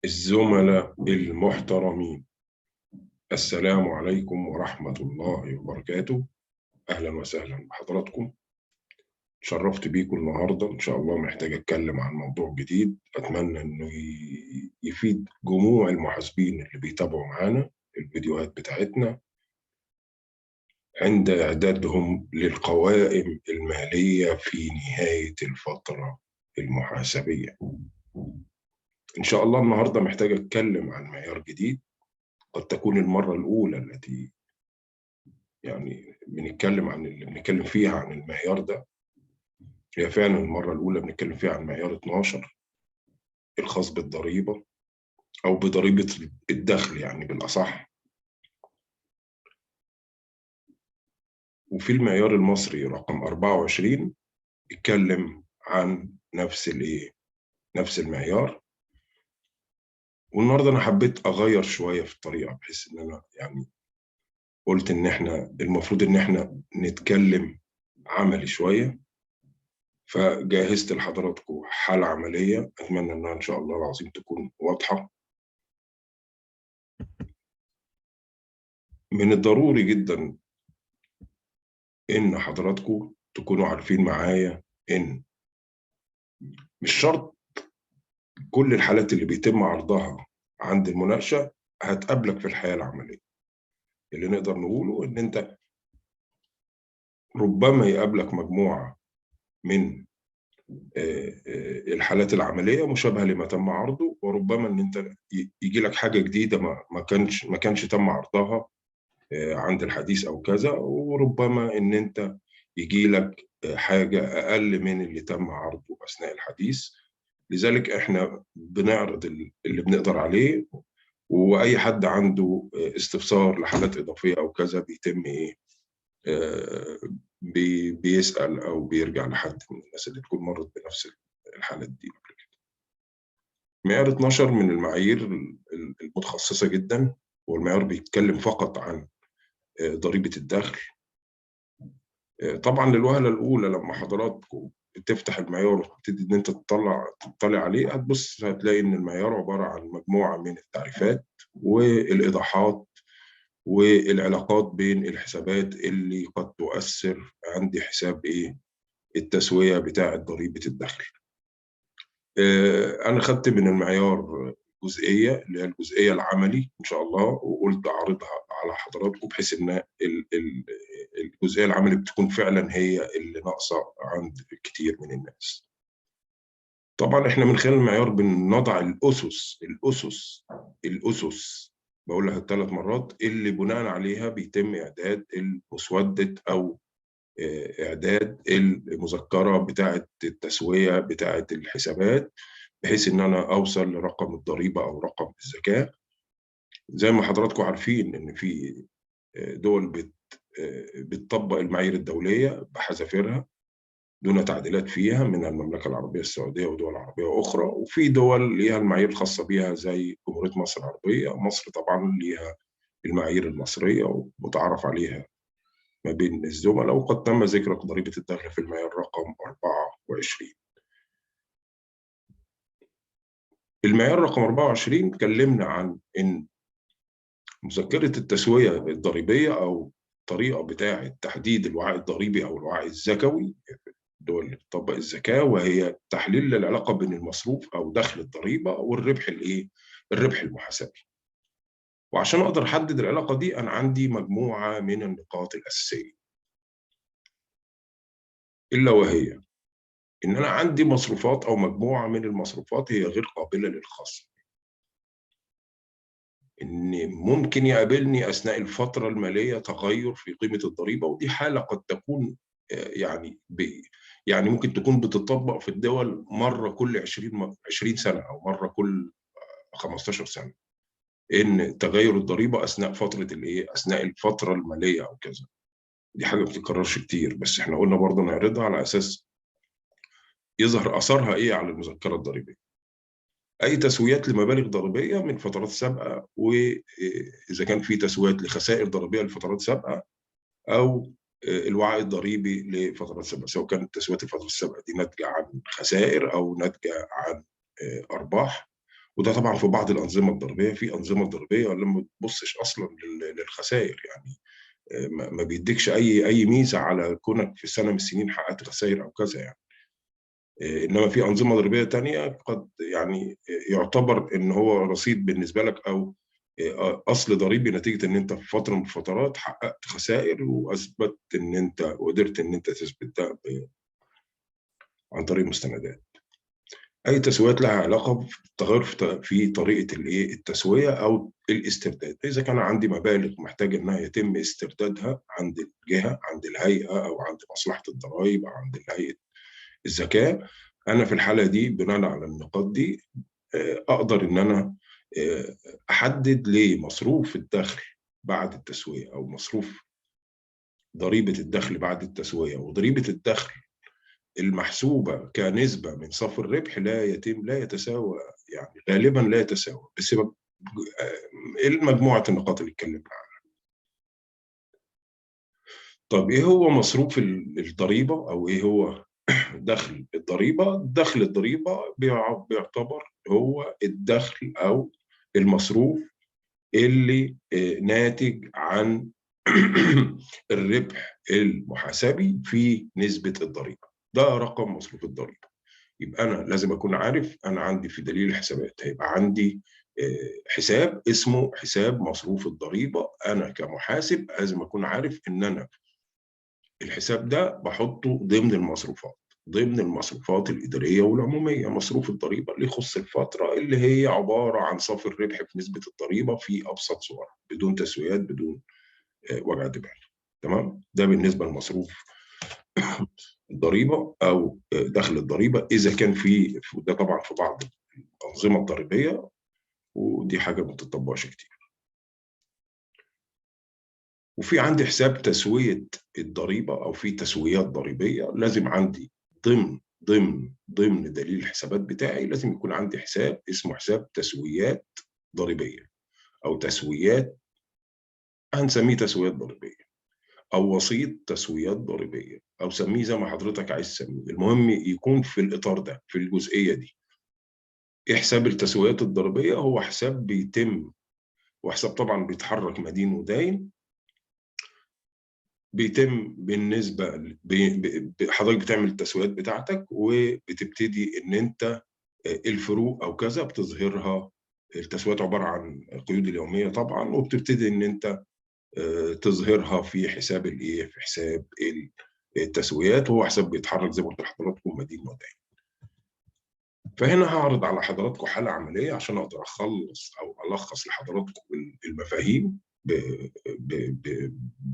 الزملاء المحترمين، السلام عليكم ورحمة الله وبركاته. أهلا وسهلا بحضراتكم. شرفت بيكم النهاردة. إن شاء الله محتاج أتكلم عن موضوع جديد أتمنى إنه يفيد جموع المحاسبين اللي بيتابعوا معانا الفيديوهات بتاعتنا عند إعدادهم للقوائم المالية في نهاية الفترة المحاسبية. إن شاء الله النهاردة محتاج أتكلم عن معيار جديد، قد تكون المرة الأولى التي بنتكلم فيها عن المعيار ده. هي فعلا المرة الأولى بنتكلم فيها عن معيار 12 الخاص بالضريبة أو بضريبة الدخل يعني بالأصح. وفي المعيار المصري رقم 24 اتكلم عن نفس المعيار. والنهارده أنا حبيت أغير شوية في الطريقة، بحيث إن أنا قلت إن إحنا المفروض إن إحنا نتكلم عملي شوية. فجهزت لحضراتكم حالة عملية أتمنى إنها إن شاء الله العظيم تكون واضحة. من الضروري جدا إن حضراتكم تكونوا عارفين معايا إن مش شرط كل الحالات اللي بيتم عرضها عند المناقشة هتقابلك في الحياة العملية. اللي نقدر نقوله إن أنت ربما يقابلك مجموعة من الحالات العملية مشابهة لما تم عرضه، وربما إن أنت يجي لك حاجة جديدة ما كانش تم عرضها عند الحديث أو كذا، وربما إن أنت يجي لك حاجة أقل من اللي تم عرضه أثناء الحديث. لذلك إحنا بنعرض اللي بنقدر عليه، وأي حد عنده استفسار لحالات إضافية أو كذا بيتم بيسأل أو بيرجع لحد من الناس اللي تكون مرت بنفس الحالات دي قبل كده. معيار 12 من المعايير المتخصصة جدا، والمعيار بيتكلم فقط عن ضريبة الدخل. طبعا للوهلة الأولى لما حضراتكم بتفتح المعيار وتبتدي إن أنت تطلع عليه، هتبص هتلاقي إن المعيار عبارة عن مجموعة من التعريفات والإيضاحات والعلاقات بين الحسابات اللي قد تؤثر عند حساب التسوية بتاعة ضريبة الدخل. أنا خدت من المعيار جزئية اللي هي الجزئية العملي إن شاء الله، وقلت أعرضها على حضراتكم بحيث إن الجزئية العملي بتكون فعلا هي اللي ناقصة عند كتير من الناس. طبعا إحنا من خلال المعيار بنضع الأسس بقولها 3 مرات اللي بناء عليها بيتم إعداد المسودة أو إعداد المذكرة بتاعة التسوية بتاعة الحسابات، بحيث إن أنا أوصل لرقم الضريبة أو رقم الزكاة. زي ما حضراتكم عارفين إن في دول بتطبق المعايير الدولية بحذافيرها دون تعديلات فيها، من المملكة العربية السعودية ودول عربية أخرى، وفي دول ليها المعايير الخاصة بيها زي جمهورية مصر العربية. مصر طبعا ليها المعايير المصرية ومتعارف عليها ما بين الزملاء، وقد تم ذكر ضريبة الدخل في المعيار رقم 24. المعيار رقم 24 اتكلمنا عن إن مذكرة التسوية الضريبية أو الطريقة بتاعة تحديد الوعاء الضريبي أو الوعاء الزكوي الدول اللي بتطبق الزكاة، وهي تحليل للعلاقة بين المصروف أو دخل الضريبة والربح الربح المحاسبي. وعشان أقدر أحدد العلاقة دي أنا عندي مجموعة من النقاط الأساسية، إلا وهي إن أنا عندي مصروفات أو مجموعة من المصروفات هي غير قابلة للخصم، إن ممكن يقابلني أثناء الفترة المالية تغير في قيمة الضريبة، ودي حالة قد تكون يعني ممكن تكون بتطبق في الدول مرة كل 20 سنة أو مرة كل 15 سنة، إن تغير الضريبة أثناء الفترة المالية أو كذا. دي حاجة ما بتتكررش كتير، بس إحنا قلنا برضه نعرضها على أساس يظهر أثرها على المذكرة الضريبية. أي تسويات لمبالغ ضريبية من فترات سابقة، وإذا كان في تسويات لخسائر ضريبية لفترات سابقة، أو الوعي الضريبي لفترات سابقة، سواء كانت تسويات الفترات السابقة دي ناتجة عن خسائر أو ناتجة عن أرباح. وده طبعا في بعض الأنظمة الضريبية، في أنظمة ضريبية لما بتبصش أصلا للخسائر، يعني ما بيديكش أي ميزة على كونك في سنة من السنين حققت خسائر أو كذا يعني. إنما في أنظمة ضريبية تانية قد يعني يعتبر إن هو رصيد بالنسبة لك، أو أصل ضريبي نتيجة إن أنت في فترة من الفترات حققت خسائر وأثبت إن أنت وقدرت إن أنت تثبت ده عن طريق مستندات. أي تسويات لها علاقة بالتغير في طريقة التسوية أو الاسترداد. إذا كان عندي مبالغ محتاج إنها يتم استردادها عند الجهة، عند الهيئة أو عند مصلحة الضرائب أو عند هيئة الزكاة، أنا في الحالة دي بناء على النقاط دي أقدر إن أنا أحدد ليه مصروف الدخل بعد التسوية، أو مصروف ضريبة الدخل بعد التسوية وضريبة الدخل المحسوبة كنسبة من صافي الربح لا يتساوى، يعني غالبا لا يتساوى بسبب مجموعة النقاط اللي اتكلمنا عنها. طب إيه هو مصروف الضريبة، أو إيه هو دخل الضريبة؟ دخل الضريبة بيعتبر هو الدخل أو المصروف اللي ناتج عن الربح المحاسبي في نسبة الضريبة. ده رقم مصروف الضريبة. يبقى أنا لازم أكون عارف، أنا عندي في دليل الحسابات هيبقى عندي حساب اسمه حساب مصروف الضريبة. أنا كمحاسب لازم أكون عارف إن أنا الحساب ده بحطه ضمن المصروفات الإدارية والعمومية. مصروف الضريبة اللي يخص الفترة اللي هي عبارة عن صافي الربح في نسبة الضريبة في أبسط صورها، بدون تسويات، بدون وجع دماغ. تمام؟ ده بالنسبة لمصروف الضريبة أو دخل الضريبة، إذا كان ده طبعا في بعض الأنظمة الضريبية، ودي حاجة ما بتطبقش كتير. وفي عندي حساب تسوية الضريبة، أو في تسويات ضريبية. لازم عندي ضمن دليل الحسابات بتاعي لازم يكون عندي حساب اسمه حساب تسويات ضريبية، أو تسويات، هنسميه تسويات ضريبية، أو وسيط تسويات ضريبية، أو سميه زي ما حضرتك عايز تسميه. المهم يكون في الإطار ده، في الجزئية دي. إيه حساب التسويات الضريبية؟ هو حساب بيتم، وحساب طبعا بيتحرك مدين وداين، بيتم بالنسبه حضرتك بتعمل التسويات بتاعتك، وبتبتدي ان انت الفروق او كذا بتظهرها. التسويات عباره عن قيود اليوميه طبعا، وبتبتدي ان انت تظهرها في حساب في حساب التسويات. وهو حساب بيتحرك زي ما قلت لحضراتكم مدين وداين. فهنا هعرض على حضراتكم حالة عملية عشان أقدر أخلص أو ألخص لحضراتكم المفاهيم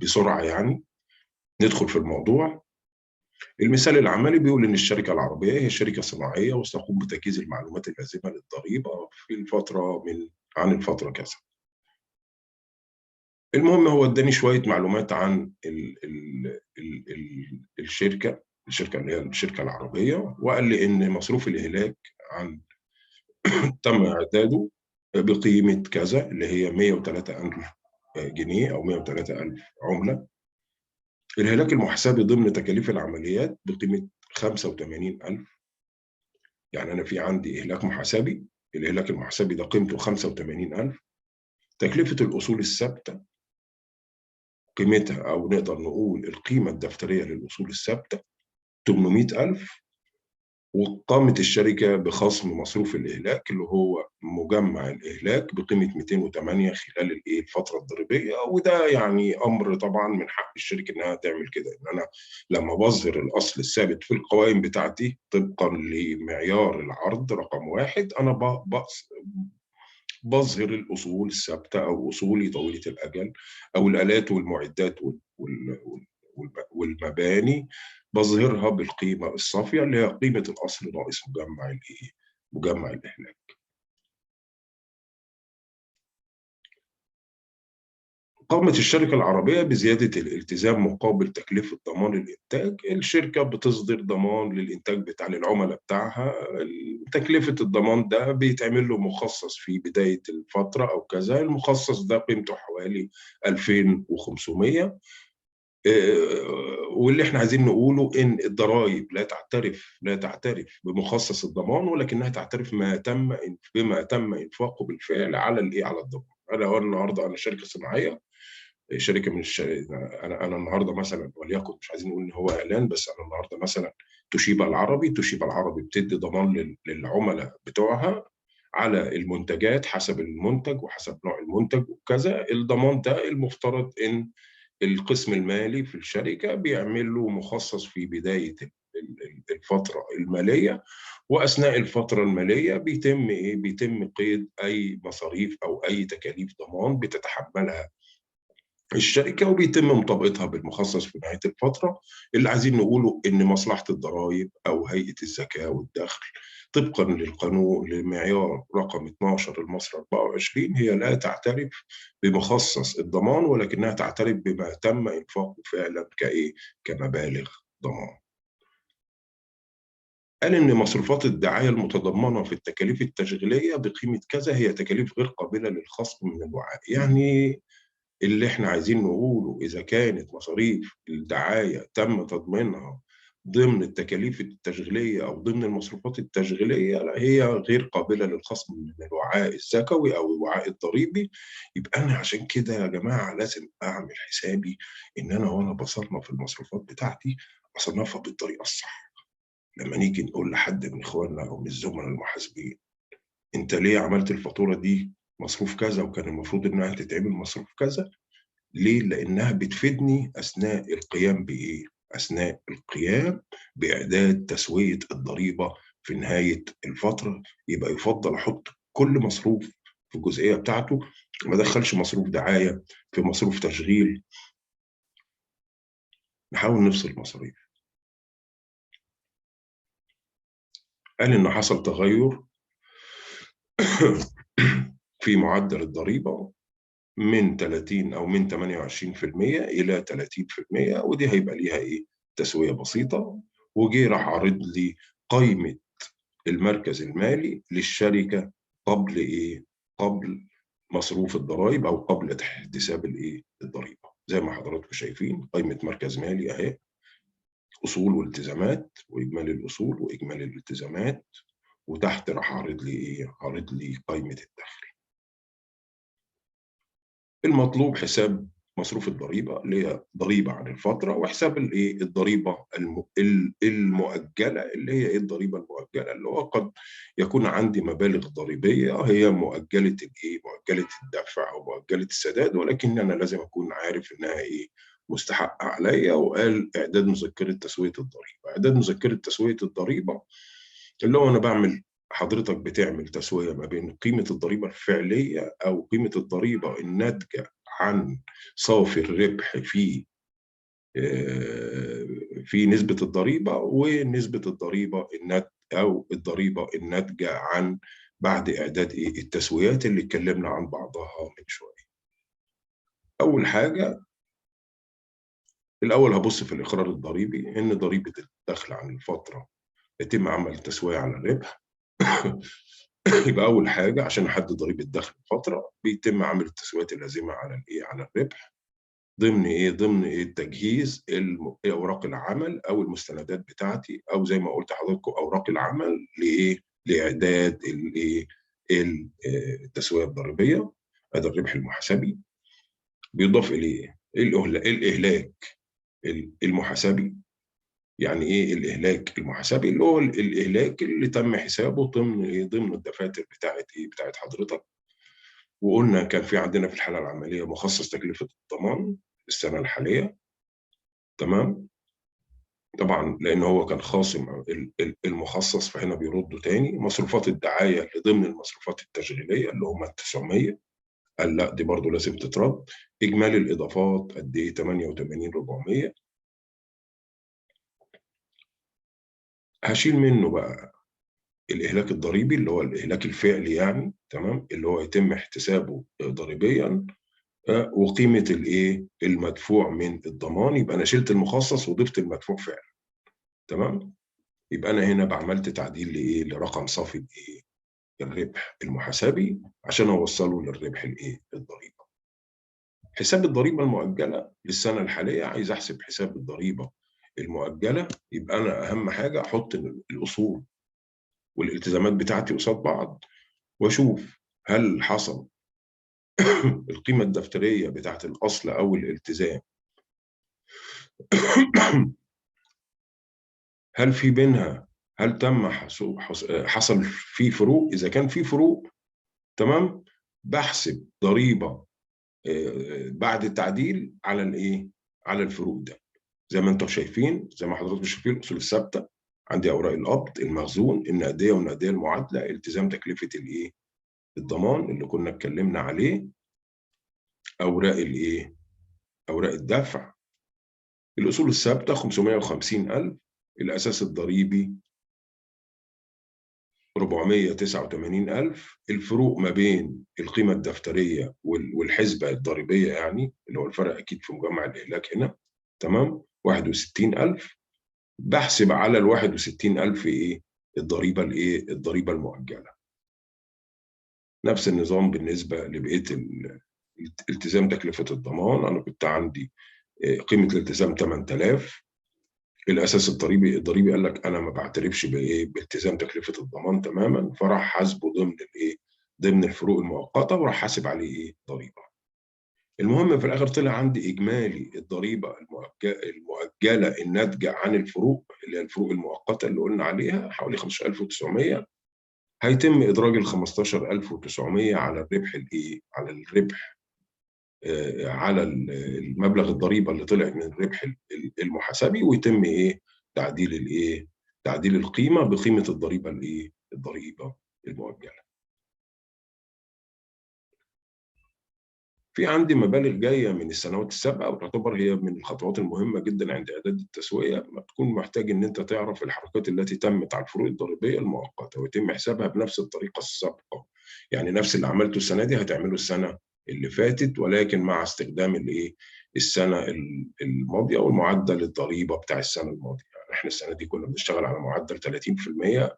بسرعة يعني. ندخل في الموضوع. المثال العملي بيقول إن الشركة العربية هي شركة صناعية وستقوم بتجهيز المعلومات اللازمة للضريبة في الفترة عن الفترة كذا. المهم هو اداني شوية معلومات عن الشركة اللي هي الشركة العربية، وقال لي إن مصروف الإهلاك تم إعداده بقيمة كذا، اللي هي 103,000 جنيه أو 103,000 عملة. الإهلاك المحاسبي ضمن تكاليف العمليات بقيمة 85,000. يعني أنا في عندي إهلاك محاسبي، الإهلاك المحاسبي ده قيمته 85,000. تكلفة الأصول الثابتة قيمتها، أو نقدر نقول القيمة الدفترية للأصول الثابتة 800,000. وقامت الشركة بخصم مصروف الإهلاك اللي هو مجمع الإهلاك بقيمة 208 خلال الفترة الضريبية. وده يعني أمر طبعا من حق الشركة إنها تعمل كده، إن أنا لما بظهر الأصل الثابت في القوائم بتاعتي طبقا لمعيار العرض رقم 1، أنا بظهر الأصول الثابتة أو أصولي طويلة الأجل، أو الآلات والمعدات والمباني، بظهرها بالقيمة الصافية اللي هي قيمة الأصل ناقص مجمع الإهلاك. قامت الشركة العربية بزيادة الالتزام مقابل تكلفة ضمان الإنتاج. الشركة بتصدر ضمان للإنتاج بتاع العملاء بتاعها. تكلفة الضمان ده بيتعمل له مخصص في بداية الفترة أو كذا. المخصص ده قيمته حوالي 2,500. واللي احنا عايزين نقوله ان الضرائب لا تعترف بمخصص الضمان، ولكنها تعترف بما تم انفاقه بالفعل على على الضمان. انا النهارده انا شركه صناعيه، شركه من انا النهارده مثلا، وليكن مش عايزين نقول ان هو اعلان، بس انا النهارده مثلا توشيبا العربي بتدي ضمان للعملاء بتوعها على المنتجات حسب المنتج وحسب نوع المنتج وكذا. الضمان ده المفترض ان القسم المالي في الشركه بيعمل له مخصص في بدايه الفتره الماليه، واثناء الفتره الماليه بيتم قيد اي مصاريف او اي تكاليف ضمان بتتحملها الشركة، وبيتم مطابقتها بالمخصص في نهاية الفترة. اللي عايزين نقوله إن مصلحة الضرائب أو هيئة الزكاة والدخل طبقا للقانون لمعيار رقم 12 المصري 24 هي لا تعترف بمخصص الضمان، ولكنها تعترف بما تم إنفاقه فعلا كمبالغ ضمان. قال إن مصروفات الدعاية المتضمنة في التكاليف التشغيلية بقيمة كذا هي تكاليف غير قابلة للخصم من الوعاء. يعني اللي احنا عايزين نقوله إذا كانت مصاريف الدعاية تم تضمينها ضمن التكاليف التشغيلية أو ضمن المصروفات التشغيلية، لا هي غير قابلة للخصم من الوعاء الزكوي أو الوعاء الضريبي. يبقى أنا عشان كده يا جماعة لازم أعمل حسابي إن أنا وأنا بصنف المصروفات بتاعتي أصنفها بالطريقة الصح. لما نيجي نقول لحد من إخواننا أو من الزملاء المحاسبين أنت ليه عملت الفاتورة دي مصروف كذا وكان المفروض إنها تتعمل مصروف كذا؟ ليه؟ لأنها بتفيدني أثناء القيام بإيه؟ أثناء القيام بإعداد تسوية الضريبة في نهاية الفترة. يبقى يفضل أحط كل مصروف في الجزئية بتاعته، ما أدخلش مصروف دعاية في مصروف تشغيل. نحاول نفصل مصاريف. قال إن حصل تغير في معدل الضريبة من 30 أو من 28% إلى 30%، ودي هيبقى ليها تسوية بسيطة. وجي راح عارض لي قائمة المركز المالي للشركة قبل مصروف الضرائب أو قبل احتساب الضريبة. زي ما حضراتكم شايفين قائمة مركز مالي أهي، أصول والتزامات وإجمالي الأصول وإجمالي الالتزامات، وتحت راح عارض لي قائمة الدخل. المطلوب حساب مصروف الضريبه اللي هي ضريبه عن الفتره، وحساب الضريبه المؤجله اللي هي الضريبه المؤجله، اللي هو قد يكون عندي مبالغ ضريبيه هي مؤجله الدفع او مؤجله السداد، ولكن انا لازم اكون عارف انها مستحقه عليا. وقال اعداد مذكره تسويه الضريبه. اعداد مذكره تسويه الضريبه اللي هو حضرتك بتعمل تسوية ما بين قيمة الضريبة الفعلية أو قيمة الضريبة الناتجة عن صافي الربح في نسبة الضريبة، ونسبة الضريبة أو الضريبة الناتجة عن بعد إعداد التسويات اللي اتكلمنا عن بعضها من شوية. أول حاجة الأول هبص في الإقرار الضريبي إن ضريبة الدخل عن الفترة يتم عمل تسوية على الربح. يبقى اول حاجه عشان احدد ضريبه دخل الفتره بيتم عمل التسويات اللازمه على الربح ضمن تجهيز اوراق العمل او المستندات بتاعتي، او زي ما قلت لحضراتكم اوراق العمل لاعداد التسويه الضريبيه. هذا الربح المحاسبي بيضاف اليه الاهلاك المحاسبي. يعني ايه الاهلاك المحاسبي؟ اللي هو الاهلاك اللي تم حسابه ضمن الدفاتر بتاعت حضرتك. وقلنا كان في عندنا في الحاله العمليه مخصص تكلفه الضمان السنه الحاليه، تمام. طبعا لان هو كان خاصم المخصص، فهنا بيردوا تاني مصروفات الدعايه اللي ضمن المصروفات التشغيليه اللي هم 900. قال لا دي برضو لازم تترد. اجمالي الاضافات قد ايه؟ 88,400. هشيل منه بقى الاهلاك الضريبي اللي هو الاهلاك الفعلي، يعني تمام، اللي هو يتم احتسابه ضريبيا، وقيمه المدفوع من الضمان. يبقى انا شلت المخصص وضفت المدفوع فعلا، تمام. يبقى انا هنا عملت تعديل لرقم صافي الربح المحاسبي عشان اوصله للربح الضريبي. حساب الضريبة المؤجلة للسنة الحالية، عايز أحسب حساب الضريبة المؤجلة، يبقى أنا أهم حاجة أحط الأصول والالتزامات بتاعتي قصاد بعض، وأشوف هل حصل القيمة الدفترية بتاعت الأصل أو الالتزام هل في بينها، هل تم حصل في فروق؟ إذا كان في فروق تمام، بحسب ضريبة بعد التعديل على الإيه؟ على الفروق ده. زي ما انتم شايفين، زي ما حضراتكم شايفين، الاصول الثابته عندي اوراق القبض، المخزون، النقديه والنقديه المعادله، التزام تكلفه الايه؟ الضمان اللي كنا اتكلمنا عليه، اوراق الايه؟ اوراق الدفع. الاصول الثابته 550,000، الاساس الضريبي 489,000، الفروق ما بين القيمه الدفتريه والحسبه الضريبيه، يعني اللي هو الفرق اكيد في مجمع الاهلاك هنا، تمام، 61,000. بحسب على ال 61,000 ايه؟ الضريبه الايه؟ الضريبه المؤجله. نفس النظام بالنسبه لبقيه التزام تكلفه الضمان. انا كنت عندي قيمه الالتزام 8,000، الاساس الضريبي قال لك انا ما بعترفش بايه؟ بالتزام تكلفه الضمان تماما، فراح حاسبه ضمن الايه؟ ضمن الفروق المؤقته، وراح حاسب عليه ايه؟ ضريبه. المهم في الاخر طلع عندي اجمالي الضريبه المؤجله الناتجه عن الفروق، اللي هي الفروق المؤقته اللي قلنا عليها، حوالي 15,900. هيتم ادراج ال 15,900 على الربح الايه؟ على الربح، على المبلغ الضريبه اللي طلع من الربح المحاسبي، ويتم ايه؟ تعديل الايه؟ تعديل القيمه بقيمه الضريبه الايه؟ الضريبه المؤجله. في عندي مبالغ جايه من السنوات السابقه، وتعتبر هي من الخطوات المهمه جدا عند اعداد التسويه. بتكون محتاج ان انت تعرف الحركات التي تمت على الفروق الضريبيه المؤقته، ويتم حسابها بنفس الطريقه السابقه. يعني نفس اللي عملته السنه دي هتعمله السنه اللي فاتت، ولكن مع استخدام الايه؟ السنه الماضيه والمعدل الضريبه بتاع السنه الماضيه. يعني احنا السنه دي كنا بنشتغل على معدل 30%،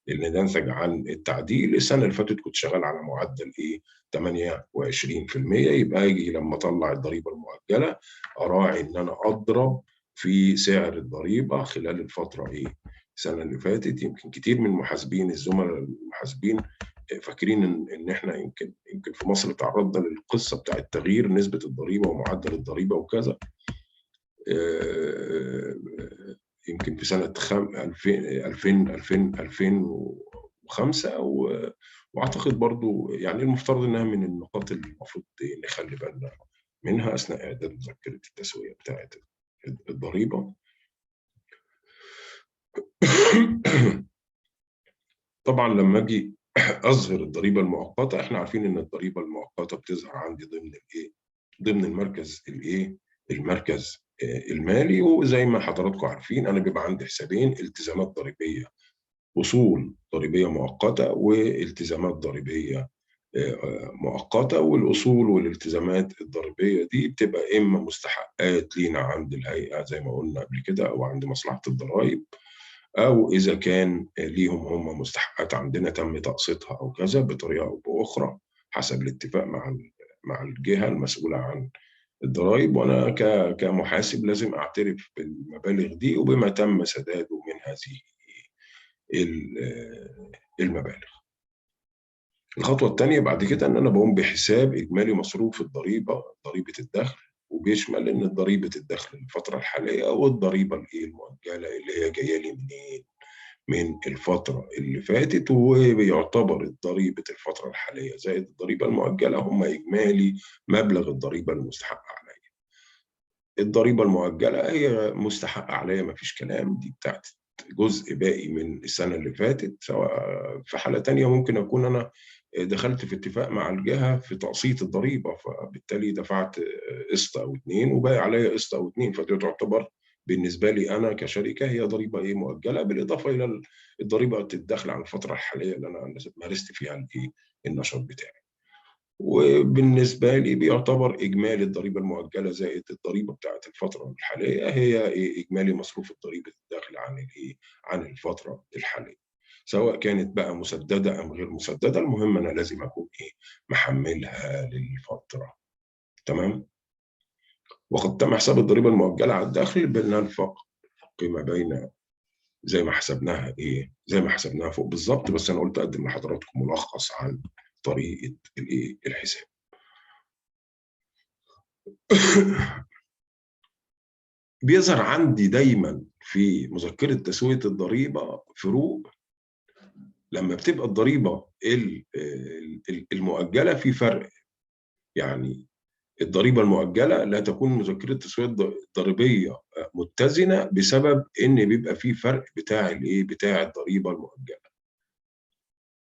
اللي ننتج عن التعديل. السنه اللي فاتت كنت شغال على معدل ايه؟ 28%. يبقى اجي لما اطلع الضريبه المؤجله، اراعي ان انا اضرب في سعر الضريبه خلال الفتره ايه؟ السنه اللي فاتت. يمكن كتير من المحاسبين، الزملاء المحاسبين، فاكرين ان احنا يمكن في مصر تعرضنا للقصه بتاعت تغيير نسبه الضريبه ومعدل الضريبه وكذا. يمكن في سنة 2005، واعتقد برضو يعني المفترض انها من النقاط اللي المفروض نخلي بالنا منها اثناء اعداد مذكرة التسوية بتاعت الضريبة. طبعا لما اجي اظهر الضريبة المؤقتة، احنا عارفين ان الضريبة المؤقتة بتظهر عندي ضمن الايه؟ ضمن المركز الايه؟ المركز المالي. وزي ما حضراتكم عارفين، انا بيبقى عندي حسابين: التزامات ضريبيه، اصول ضريبيه مؤقته، والتزامات ضريبيه مؤقته. والاصول والالتزامات الضريبيه دي بتبقى اما مستحقات لينا عند الهيئه زي ما قلنا قبل كده، او عند مصلحه الضرائب، او اذا كان ليهم هم مستحقات عندنا تم تقسيطها او كذا بطريقه او باخرى، حسب الاتفاق مع الجهه المسؤوله عن الضرائب. وانا كمحاسب لازم اعترف بالمبالغ دي وبما تم سداده من هذه المبالغ. الخطوه الثانيه بعد كده ان انا بقوم بحساب اجمالي مصروف الضريبه، ضريبه الدخل، وبيشمل ان ضريبه الدخل الفتره الحاليه والضريبه الايه؟ المؤجله اللي هي جايه لي منين؟ من الفتره اللي فاتت. وبيعتبر ضريبه الفتره الحاليه زائد الضريبه المؤجله هم اجمالي مبلغ الضريبه المستحقه عليا. الضريبه المؤجله هي مستحقه عليا، ما فيش كلام، دي بتاعت جزء باقي من السنه اللي فاتت. سواء في حاله تانية ممكن اكون انا دخلت في اتفاق مع الجهه في تقسيط الضريبه، فبالتالي دفعت قسط او اتنين وباقي عليا قسط او اتنين، فدي تعتبر بالنسبه لي انا كشركه هي ضريبه ايه؟ مؤجله، بالاضافه الى الضريبه الدخل عن الفتره الحاليه اللي انا مارست فيها الايه؟ النشاط بتاعي. وبالنسبه لي بيعتبر اجمالي الضريبه المؤجله زائد الضريبه بتاعت الفتره الحاليه هي إيه؟ اجمالي مصروف الضريبه الداخل عن الايه؟ عن الفتره الحاليه، سواء كانت بقى مسدده ام غير مسدده. المهم انا لازم اكون ايه؟ محملها للفتره. تمام. وقد تم حساب الضريبة المؤجلة على الدخل بنلفق ما بين زي ما حسبناها زي ما حسبناها فوق بالظبط، بس أنا قلت أقدم لحضراتكم ملخص عن طريقة الحساب. بيظهر عندي دايما في مذكرة تسوية الضريبة فروق لما بتبقى الضريبة المؤجلة في فرق. يعني الضريبة المؤجلة لا تكون مذكرة التسوية الضريبية متزنة بسبب إن بيبقى في فرق بتاع الضريبة المؤجلة.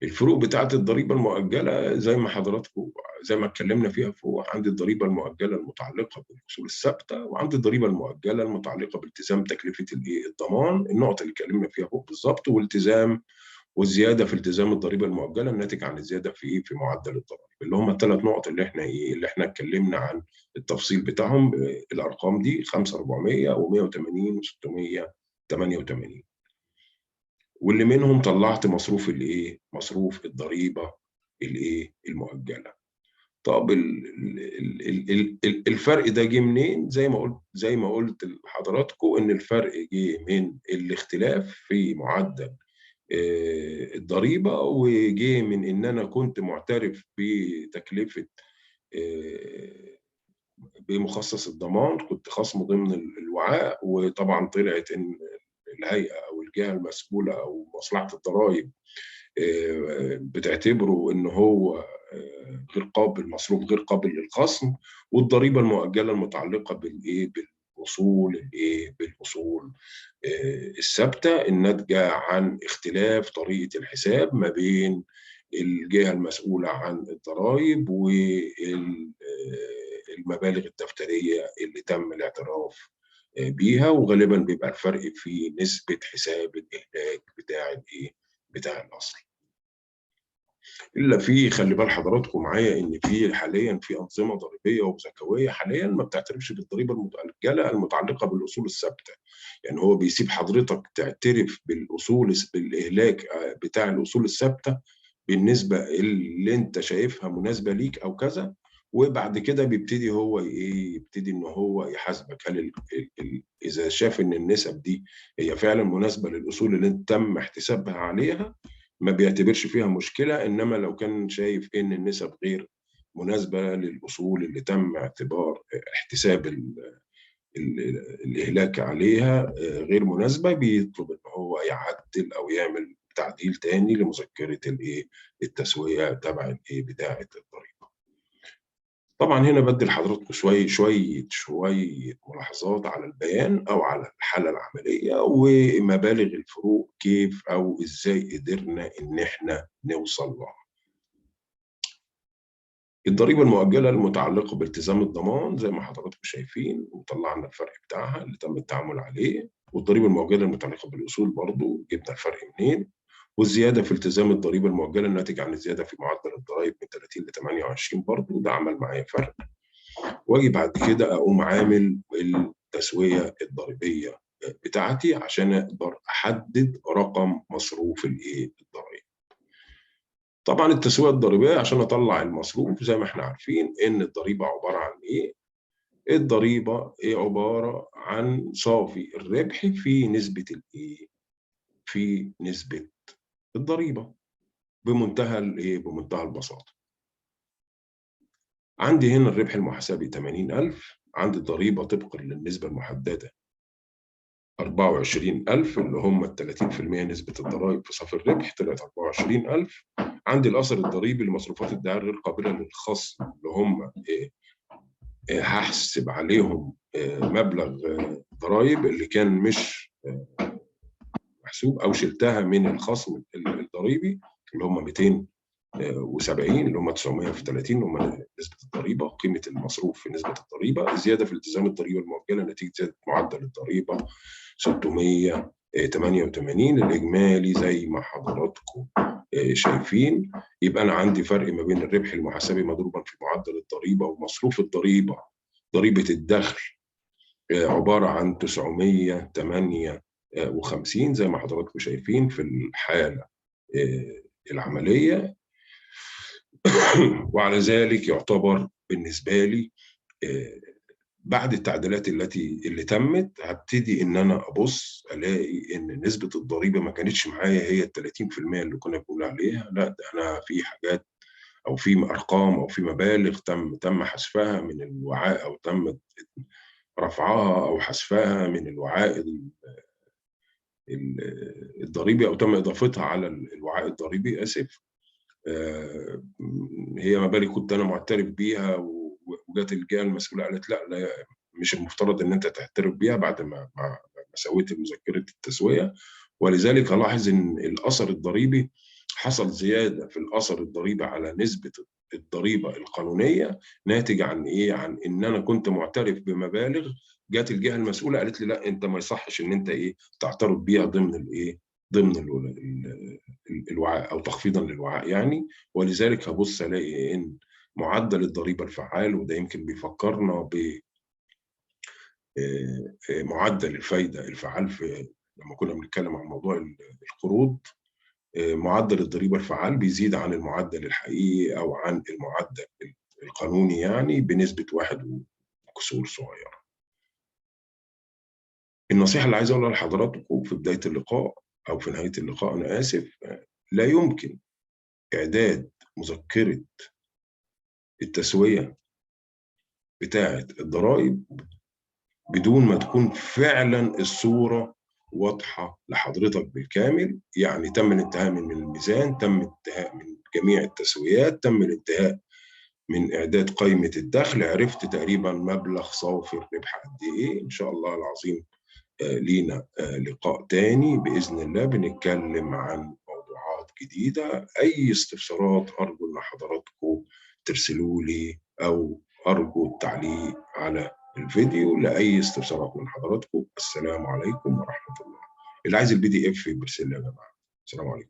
الفروق بتاعت الضريبة المؤجلة زي ما حضراتكم زي ما اتكلمنا فيها فوق، عندي الضريبة المؤجلة المتعلقة بالأصول الثابتة، وعندي الضريبة المؤجلة المتعلقة بالتزام تكلفة الضمان، النقط اللي اتكلمنا فيها فوق بالظبط، والتزام والزياده في التزام الضريبه المؤجله الناتج عن الزياده في معدل الضرائب، اللي هم الثلاث نقط اللي احنا اتكلمنا عن التفصيل بتاعهم. الارقام دي 5400 و180 و688، واللي منهم طلعت مصروف مصروف الضريبه المؤجله. طب الفرق ده جه منين؟ زي ما قلت لحضراتكم ان الفرق جه من الاختلاف في معدل الضريبة، وجه من إن أنا كنت معترف بتكلفة بمخصص الضمان، كنت خصم ضمن الوعاء، وطبعا طلعت إن الهيئة أو الجهة المسؤولة أو مصلحة الضرائب بتعتبره إن هو غير قابل، مصروف غير قابل للخصم، والضريبة المؤجلة المتعلقة بالأصول الثابتة الناتجة عن اختلاف طريقة الحساب ما بين الجهة المسؤولة عن الضرائب والمبالغ الدفترية اللي تم الاعتراف بيها، وغالبا بيبقى الفرق في نسبة حساب الإهلاك بتاع الأصل. الا خلي بال حضراتكم معايا ان حاليا في انظمه ضريبيه وزكويه حاليا ما بتعترفش بالضريبه المؤجله المتعلقه بالاصول الثابته. يعني هو بيسيب حضرتك تعترف بالاهلاك بتاع الاصول الثابته بالنسبه اللي انت شايفها مناسبه ليك او كذا، وبعد كده بيبتدي هو يبتدي ان هو يحاسبك هل اذا شاف ان النسب دي هي فعلا مناسبه للاصول اللي انت تم احتسابها عليها ما بيعتبرش فيها مشكلة. إنما لو كان شايف إن النسب غير مناسبة للأصول اللي تم اعتبار احتساب الإهلاك عليها غير مناسبة، بيطلب إن هو يعدل أو يعمل تعديل تاني لمذكرة التسوية تبع بتاعة الضريبة. طبعا هنا بدي لحضراتكم شوية ملاحظات على البيان أو على الحالة العملية ومبالغ الفروق كيف أو إزاي قدرنا إن إحنا نوصل لها. الضريبة المؤجلة المتعلقة بالتزام الضمان زي ما حضراتكم شايفين وطلعنا الفرق بتاعها اللي تم التعامل عليه، والضريبة المؤجلة المتعلقة بالأصول برضو جبنا الفرق منين، والزيادة في التزام الضريبة المؤجلة الناتج عن الزيادة في معدل الضرائب من 30 ل 28 برضو ده عمل معايا فرق. واجي بعد كده اقوم عامل التسويه الضريبيه بتاعتي عشان اقدر احدد رقم مصروف الضرائب. طبعا التسويه الضريبيه عشان اطلع المصروف زي ما احنا عارفين ان الضريبه عباره عن الضريبه عباره عن صافي الربح في نسبه في نسبه الضريبه بمنتهى البساطه. عندي هنا الربح المحاسبي 80,000، عندي الضريبة طبقا للنسبة المحددة 24,000 اللي هم 30% نسبة الضرائب في صافي الربح طلعت 24,000. عندي الأثر الضريبي لمصروفات الدعاية غير قابلة للخصم اللي هم هحسب عليهم مبلغ ضرائب اللي كان مش محسوب أو شلتها من الخصم الضريبي اللي هم 270 اللي هم 900 في 30 اللي هم نسبة الضريبة، قيمة المصروف في نسبة الضريبة، زيادة في التزام الضريبة المؤجلة نتيجة زيادة معدل الضريبة 688 الإجمالي زي ما حضراتكم شايفين. يبقى أنا عندي فرق ما بين الربح المحاسبي مضروبا في معدل الضريبة ومصروف الضريبة ضريبة الدخل عبارة عن 958 زي ما حضراتكم شايفين في الحالة العملية. وعلى ذلك يعتبر بالنسبة لي بعد التعديلات اللي تمت، هبتدي ان انا ابص الاقي ان نسبه الضريبه ما كانتش معايا هي ال 30% اللي كنا بنقول عليها، لا ده انا في حاجات او في ارقام او في مبالغ تم حذفها من الوعاء، او تم رفعها او حذفها من الوعاء الضريبي، او تم اضافتها على الوعاء الضريبي، اسف. آه، هي مبالغ كنت انا معترف بيها، وجات الجهه المسؤوله قالت لا لا، مش المفترض ان انت تعترف بيها بعد ما سويت مذكره التسويه. ولذلك الاحظ ان الاثر الضريبي حصل زياده في الاثر الضريبي على نسبه الضريبه القانونيه، ناتج عن ايه؟ عن ان انا كنت معترف بمبالغ، جات الجهه المسؤوله قالت لي لا انت ما يصحش ان انت ايه تعترف بيها ضمن الايه، ضمن الوعاء، او تخفيضا للوعاء يعني. ولذلك هبص الاقي ان معدل الضريبه الفعال، وده يمكن بيفكرنا بمعدل الفايده الفعال في لما كنا بنتكلم عن موضوع القروض. معدل الضريبه الفعال بيزيد عن المعدل الحقيقي او عن المعدل القانوني يعني بنسبه 1 وكسور صغيره. النصيحه اللي عايز اقولها لحضراتكم في بدايه اللقاء او في نهايه اللقاء، انا اسف، لا يمكن اعداد مذكره التسويه بتاعه الضرائب بدون ما تكون فعلا الصورة واضحة لحضرتك بالكامل. يعني تم الانتهاء من الميزان، تم الانتهاء من جميع التسويات، تم الانتهاء من إعداد قائمة الدخل، عرفت تقريبا مبلغ صافي الربح قد إيه. إن شاء الله العظيم لينا لقاء تاني بإذن الله بنتكلم عن موضوعات جديدة. أي استفسارات أرجو إن حضراتكم ترسلوا لي، أو أرجو التعليق على الفيديو لأي استفسارات من حضراتكم. السلام عليكم ورحمة الله. اللي عايز البي دي اف يرسل لي يا جماعة. السلام عليكم.